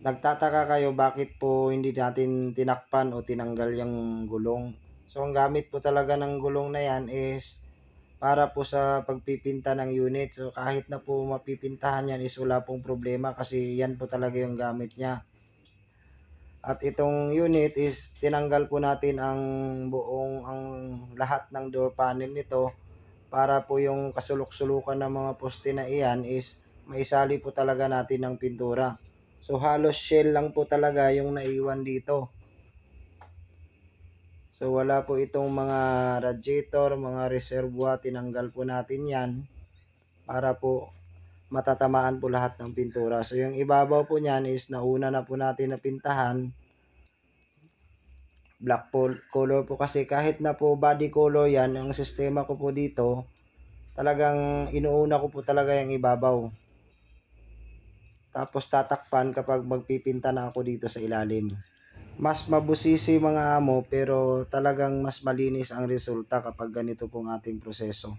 Nagtataka kayo bakit po hindi natin tinakpan o tinanggal yung gulong. So ang gamit po talaga ng gulong na yan is para po sa pagpipinta ng unit. So kahit na po mapipintahan yan is wala pong problema kasi yan po talaga yung gamit niya. At itong unit is tinanggal po natin ang lahat ng door panel nito para po yung kasulok-sulukan ng mga poste na iyan is maisali po talaga natin ng pintura. So halos shell lang po talaga yung naiwan dito. So wala po itong mga radiator, mga reservoir, tinanggal po natin yan para po matatamaan po lahat ng pintura. So yung ibabaw po niyan is nauna na po natin napintahan. Black color po kasi kahit na po body color yan, yung sistema ko po dito, talagang inuuna ko po talaga yung ibabaw. Tapos tatakpan kapag magpipinta na ako dito sa ilalim. Mas mabusisi mga amo pero talagang mas malinis ang resulta kapag ganito pong ating proseso.